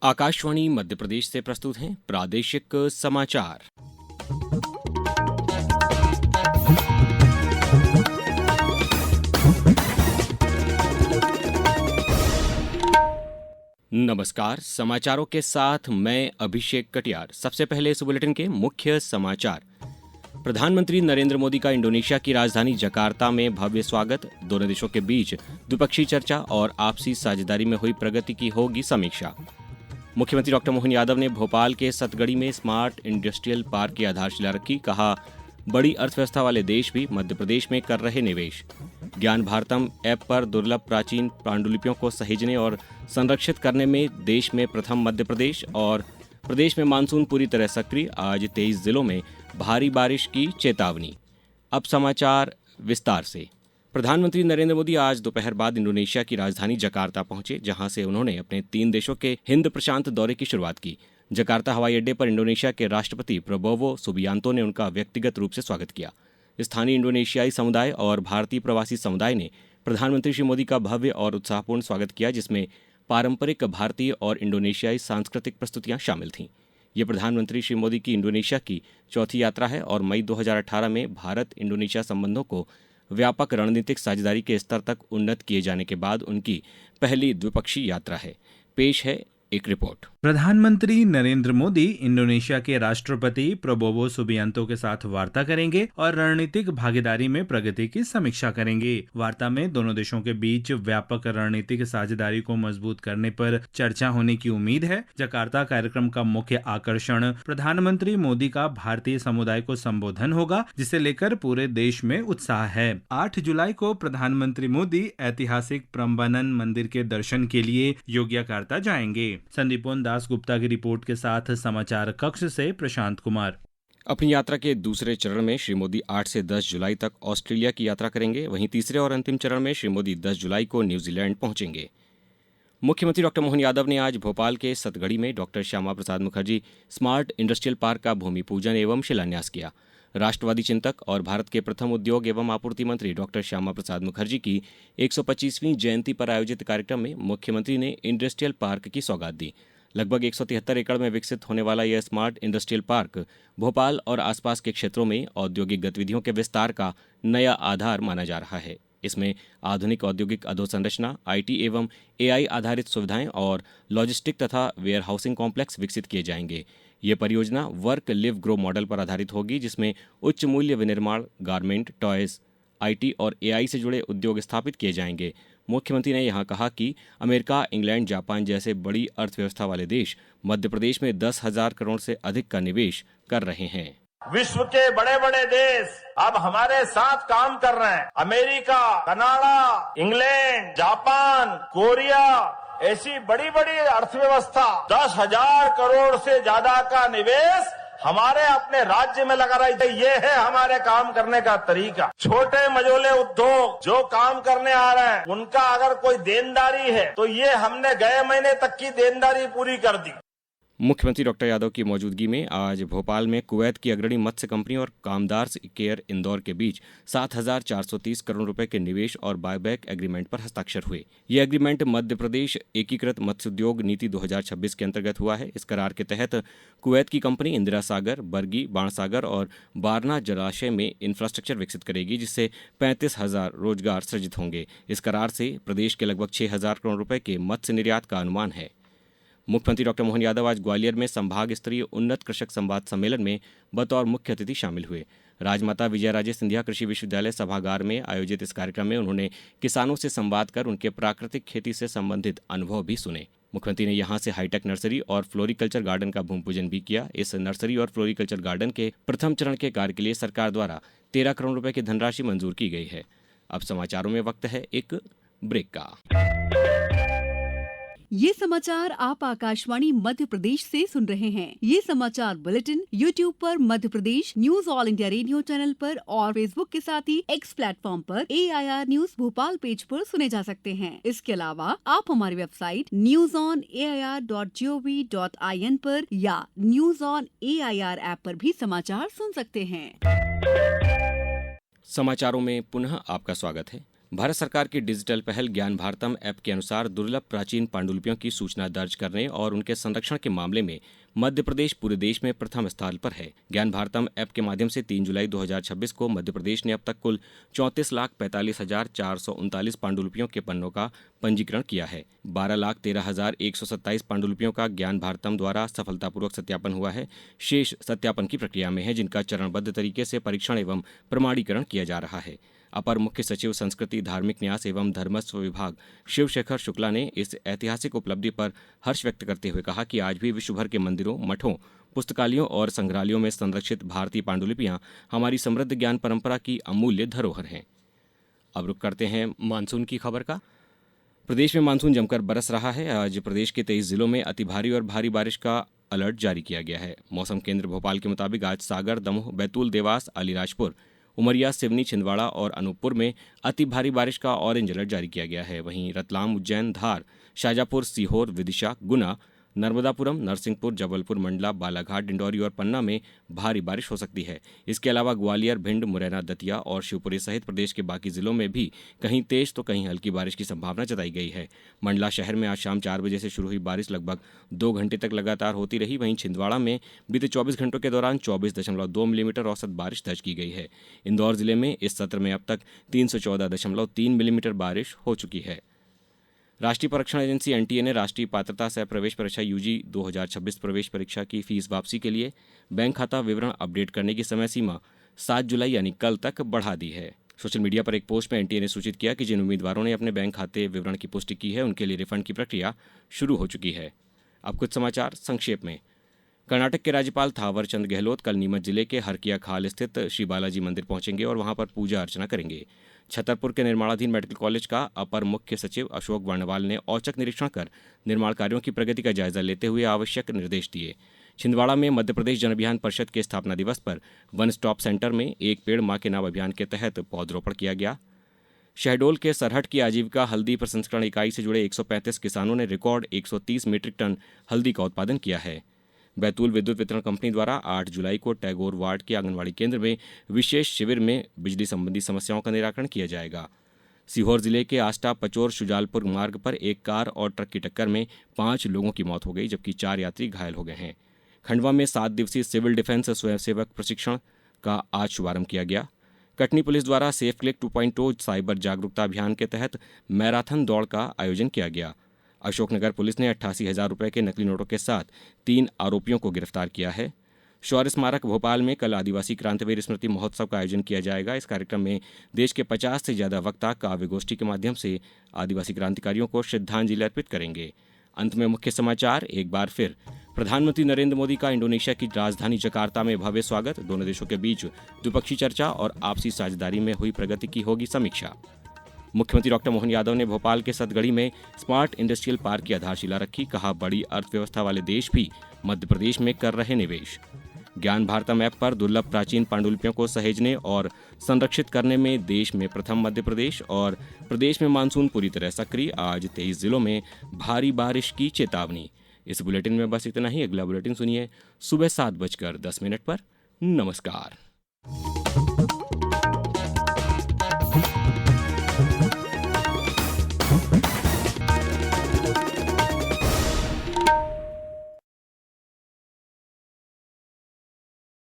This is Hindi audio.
आकाशवाणी मध्य प्रदेश से प्रस्तुत हैं प्रादेशिक समाचार। नमस्कार, समाचारों के साथ मैं अभिषेक कटियार। सबसे पहले इस बुलेटिन के मुख्य समाचार। प्रधानमंत्री नरेंद्र मोदी का इंडोनेशिया की राजधानी जकार्ता में भव्य स्वागत। दोनों देशों के बीच द्विपक्षीय चर्चा और आपसी साझेदारी में हुई प्रगति की होगी समीक्षा। मुख्यमंत्री डॉक्टर मोहन यादव ने भोपाल के सतगड़ी में स्मार्ट इंडस्ट्रियल पार्क की आधारशिला रखी। कहा, बड़ी अर्थव्यवस्था वाले देश भी मध्य प्रदेश में कर रहे निवेश। ज्ञान भारतम ऐप पर दुर्लभ प्राचीन पांडुलिपियों को सहेजने और संरक्षित करने में देश में प्रथम मध्य प्रदेश। और प्रदेश में मानसून पूरी तरह सक्रिय, आज 23 जिलों में भारी बारिश की चेतावनी। अब समाचार विस्तार से। प्रधानमंत्री नरेंद्र मोदी आज दोपहर बाद इंडोनेशिया की राजधानी जकार्ता पहुंचे, जहां से उन्होंने अपने 3 देशों के हिंद प्रशांत दौरे की शुरुआत की। जकार्ता हवाई अड्डे पर इंडोनेशिया के राष्ट्रपति प्रबोवो सुबियांतो ने उनका व्यक्तिगत रूप से स्वागत किया। स्थानीय इंडोनेशियाई समुदाय और भारतीय प्रवासी समुदाय ने प्रधानमंत्री श्री मोदी का भव्य और उत्साहपूर्ण स्वागत किया, जिसमें पारंपरिक भारतीय और इंडोनेशियाई सांस्कृतिक प्रस्तुतियां शामिल थीं। ये प्रधानमंत्री श्री मोदी की इंडोनेशिया की चौथी यात्रा है और मई 2018 में भारत इंडोनेशिया संबंधों को व्यापक रणनीतिक साझेदारी के स्तर तक उन्नत किए जाने के बाद उनकी पहली द्विपक्षीय यात्रा है। पेश है एक रिपोर्ट। प्रधानमंत्री नरेंद्र मोदी इंडोनेशिया के राष्ट्रपति प्रबोवो सुबियांतो के साथ वार्ता करेंगे और रणनीतिक भागीदारी में प्रगति की समीक्षा करेंगे। वार्ता में दोनों देशों के बीच व्यापक रणनीतिक साझेदारी को मजबूत करने पर चर्चा होने की उम्मीद है। जकार्ता कार्यक्रम का मुख्य आकर्षण प्रधानमंत्री मोदी का भारतीय समुदाय को संबोधन होगा, जिसे लेकर पूरे देश में उत्साह है। 8 जुलाई को प्रधानमंत्री मोदी ऐतिहासिक प्रम्बानन मंदिर के दर्शन के लिए योग्यकार्ता जाएंगे। संदीपोन दास गुप्ता की रिपोर्ट के साथ समाचार कक्ष से प्रशांत कुमार। अपनी यात्रा के दूसरे चरण में श्री मोदी 8 से 10 जुलाई तक ऑस्ट्रेलिया की यात्रा करेंगे। वहीं तीसरे और अंतिम चरण में श्री मोदी 10 जुलाई को न्यूजीलैंड पहुंचेंगे। मुख्यमंत्री डॉक्टर मोहन यादव ने आज भोपाल के सतगड़ी में doctor Shyama Prasad Mukherjee smart industrial park का भूमि पूजन एवं शिलान्यास किया। राष्ट्रवादी चिंतक और भारत के प्रथम उद्योग एवं आपूर्ति मंत्री डॉक्टर श्यामा प्रसाद मुखर्जी की 125वीं जयंती पर आयोजित कार्यक्रम में मुख्यमंत्री ने इंडस्ट्रियल पार्क की सौगात दी। लगभग 173 एकड़ में विकसित होने वाला यह स्मार्ट इंडस्ट्रियल पार्क भोपाल और आसपास के क्षेत्रों में औद्योगिक गतिविधियों के विस्तार का नया आधार माना जा रहा है। इसमें आधुनिक औद्योगिक अधोसंरचना, आईटी एवं एआई आधारित सुविधाएं और लॉजिस्टिक तथा वेयर हाउसिंग कॉम्प्लेक्स विकसित किए जाएंगे। ये परियोजना वर्क लिव ग्रो मॉडल पर आधारित होगी, जिसमें उच्च मूल्य विनिर्माण, गारमेंट, टॉयज, आईटी और एआई से जुड़े उद्योग स्थापित किए जाएंगे। मुख्यमंत्री ने यहाँ कहा कि अमेरिका, इंग्लैंड, जापान जैसे बड़ी अर्थव्यवस्था वाले देश मध्य प्रदेश में 10,000 करोड़ से अधिक का निवेश कर रहे हैं। विश्व के बड़े बड़े देश अब हमारे साथ काम कर रहे हैं। America, Canada, England, Japan, Korea, ऐसी बड़ी बड़ी अर्थव्यवस्था 10,000 करोड़ से ज्यादा का निवेश हमारे अपने राज्य में लगा रही है। ये है हमारे काम करने का तरीका। छोटे मझोले उद्योग जो काम करने आ रहे हैं, उनका अगर कोई देनदारी है तो ये हमने गए महीने तक की देनदारी पूरी कर दी। मुख्यमंत्री डॉक्टर यादव की मौजूदगी में आज भोपाल में कुवैत की अग्रणी मत्स्य कंपनी और कामदार्स केयर इंदौर के बीच 7,430 करोड़ रुपए के निवेश और बायबैक एग्रीमेंट पर हस्ताक्षर हुए। ये एग्रीमेंट मध्य प्रदेश एकीकृत मत्स्योद्योग नीति 2026 के अंतर्गत हुआ है। इस करार के तहत कुवैत की कंपनी इंदिरा सागर, बरगी, बाणसागर और बारना जलाशय में इंफ्रास्ट्रक्चर विकसित करेगी, जिससे 35,000 रोजगार सृजित होंगे। इस करार से प्रदेश के लगभग 6,000 करोड़ रुपए के मत्स्य निर्यात का अनुमान है। मुख्यमंत्री डॉक्टर मोहन यादव आज ग्वालियर में संभाग स्तरीय उन्नत कृषक संवाद सम्मेलन में बतौर मुख्य अतिथि शामिल हुए। राजमाता विजयराजे सिंधिया कृषि विश्वविद्यालय सभागार में आयोजित इस कार्यक्रम में उन्होंने किसानों से संवाद कर उनके प्राकृतिक खेती से संबंधित अनुभव भी सुने। मुख्यमंत्री ने यहां से हाईटेक नर्सरी और फ्लोरिकल्चर गार्डन का भूमि पूजन भी किया। इस नर्सरी और फ्लोरिकल्चर गार्डन के प्रथम चरण के कार्य के लिए सरकार द्वारा 13 करोड़ रुपए की धनराशि मंजूर की गई है। अब समाचारों में वक्त है एक ब्रेक का। ये समाचार आप आकाशवाणी मध्य प्रदेश से सुन रहे हैं। ये समाचार बुलेटिन YouTube पर Madhya Pradesh news all India radio channel पर और फेसबुक के साथ ही X प्लेटफॉर्म पर AIR न्यूज भोपाल पेज पर सुने जा सकते हैं। इसके अलावा आप हमारी वेबसाइट newsonair.gov.in पर या न्यूज ऑन AIR ऐप पर भी समाचार सुन सकते हैं। समाचारों में पुनः आपका स्वागत है। भारत सरकार की डिजिटल पहल ज्ञान भारतम ऐप के अनुसार दुर्लभ प्राचीन पांडुलिपियों की सूचना दर्ज करने और उनके संरक्षण के मामले में मध्य प्रदेश पूरे देश में प्रथम स्थान पर है। ज्ञान भारतम ऐप के माध्यम से 3 जुलाई 2026 को मध्य प्रदेश ने अब तक कुल 34,45,439 पांडुलिपियों के पन्नों का पंजीकरण किया है। 12,13,127 पांडुलिपियों का ज्ञान भारतम द्वारा सफलतापूर्वक सत्यापन हुआ है। शेष सत्यापन की प्रक्रिया में है, जिनका चरणबद्ध तरीके से परीक्षण एवं प्रमाणीकरण किया जा रहा है। अपर मुख्य सचिव संस्कृति, धार्मिक न्यास एवं धर्मस्व विभाग शिवशेखर शुक्ला ने इस ऐतिहासिक उपलब्धि पर हर्ष व्यक्त करते हुए कहा कि आज भी विश्व भर के मंदिरों, मठों, पुस्तकालयों और संग्रहालयों में संरक्षित भारतीय पांडुलिपियां हमारी समृद्ध ज्ञान परंपरा की अमूल्य धरोहर हैं। अब रुक करते हैं मानसून की खबर का। प्रदेश में मानसून जमकर बरस रहा है। आज प्रदेश के 23 जिलों में अति भारी और भारी बारिश का अलर्ट जारी किया गया है। मौसम केंद्र भोपाल के मुताबिक आज सागर, दमोह, बैतूल, देवास, अलीराजपुर, उमरिया, सिवनी, छिंदवाड़ा और अनूपपुर में अति भारी बारिश का ऑरेंज अलर्ट जारी किया गया है। वहीं रतलाम, उज्जैन, धार, शाजापुर, सीहोर, विदिशा, गुना, नर्मदापुरम, नरसिंहपुर, जबलपुर, मंडला, बालाघाट, डिंडौरी और पन्ना में भारी बारिश हो सकती है। इसके अलावा ग्वालियर, भिंड, मुरैना, दतिया और शिवपुरी सहित प्रदेश के बाकी जिलों में भी कहीं तेज तो कहीं हल्की बारिश की संभावना जताई गई है। मंडला शहर में आज शाम 4 बजे से शुरू हुई बारिश लगभग 2 घंटे तक लगातार होती रही। वहीं छिंदवाड़ा में बीते 24 घंटों के दौरान 24.2 मिलीमीटर औसत बारिश दर्ज की गई है। इंदौर जिले में इस सत्र में अब तक 314.3 मिलीमीटर बारिश हो चुकी है। राष्ट्रीय परीक्षण एजेंसी एनटीए ने राष्ट्रीय पात्रता सह प्रवेश परीक्षा यूजी 2026 प्रवेश परीक्षा की फीस वापसी के लिए बैंक खाता विवरण अपडेट करने की समय सीमा 7 जुलाई यानी कल तक बढ़ा दी है। सोशल मीडिया पर एक पोस्ट में एनटीए ने सूचित किया कि जिन उम्मीदवारों ने अपने बैंक खाते विवरण की पुष्टि की है, उनके लिए रिफंड की प्रक्रिया शुरू हो चुकी है। अब कुछ समाचार संक्षेप में। कर्नाटक के राज्यपाल थावर चंद गहलोत कल नीमच जिले के हरकिया खाल स्थित श्री बालाजी मंदिर पहुंचेंगे और वहां पर पूजा अर्चना करेंगे। छतरपुर के निर्माणाधीन मेडिकल कॉलेज का अपर मुख्य सचिव अशोक वर्णवाल ने औचक निरीक्षण कर निर्माण कार्यों की प्रगति का जायजा लेते हुए आवश्यक निर्देश दिए। छिंदवाड़ा में मध्य प्रदेश जन अभियान परिषद के स्थापना दिवस पर वन स्टॉप सेंटर में एक पेड़ मां के नाम अभियान के तहत पौधरोपण किया गया। शहडोल के सरहट की आजीविका हल्दी प्रसंस्करण इकाई से जुड़े 135 किसानों ने रिकॉर्ड 130 मीट्रिक टन हल्दी का उत्पादन किया है। बैतूल विद्युत वितरण कंपनी द्वारा 8 जुलाई को टैगोर वार्ड के आंगनबाड़ी केंद्र में विशेष शिविर में बिजली संबंधी समस्याओं का निराकरण किया जाएगा। सीहोर जिले के आष्टा पचोर शुजालपुर मार्ग पर एक कार और ट्रक की टक्कर में 5 लोगों की मौत हो गई, जबकि 4 यात्री घायल हो गए हैं। खंडवा में 7 दिवसीय सिविल डिफेंस स्वयंसेवक प्रशिक्षण का आज शुभारंभ किया गया। कटनी पुलिस द्वारा सेफ क्लिक 2.0 साइबर जागरूकता अभियान के तहत मैराथन दौड़ का आयोजन किया गया। अशोकनगर पुलिस ने 88,000 रुपये के नकली नोटों के साथ 3 आरोपियों को गिरफ्तार किया है। शौर्य स्मारक भोपाल में कल आदिवासी क्रांतिवीर स्मृति महोत्सव का आयोजन किया जाएगा। इस कार्यक्रम में देश के 50 से ज्यादा वक्ता काव्य गोष्ठी के माध्यम से आदिवासी क्रांतिकारियों को श्रद्धांजलि अर्पित करेंगे। अंत में मुख्य समाचार एक बार फिर। प्रधानमंत्री नरेंद्र मोदी का इंडोनेशिया की राजधानी जकार्ता में भव्य स्वागत। दोनों देशों के बीच द्विपक्षीय चर्चा और आपसी साझेदारी में हुई प्रगति की होगी समीक्षा। मुख्यमंत्री डॉक्टर मोहन यादव ने भोपाल के सतगढ़ी में स्मार्ट इंडस्ट्रियल पार्क की आधारशिला रखी। कहा, बड़ी अर्थव्यवस्था वाले देश भी मध्य प्रदेश में कर रहे निवेश। ज्ञान भारतम ऐप पर दुर्लभ प्राचीन पांडुलिपियों को सहेजने और संरक्षित करने में देश में प्रथम मध्य प्रदेश। और प्रदेश में मानसून पूरी तरह सक्रिय। आज 23 जिलों में भारी बारिश की चेतावनी। इस बुलेटिन में बस इतना ही। अगला बुलेटिन सुनिए सुबह 7:10 पर। नमस्कार।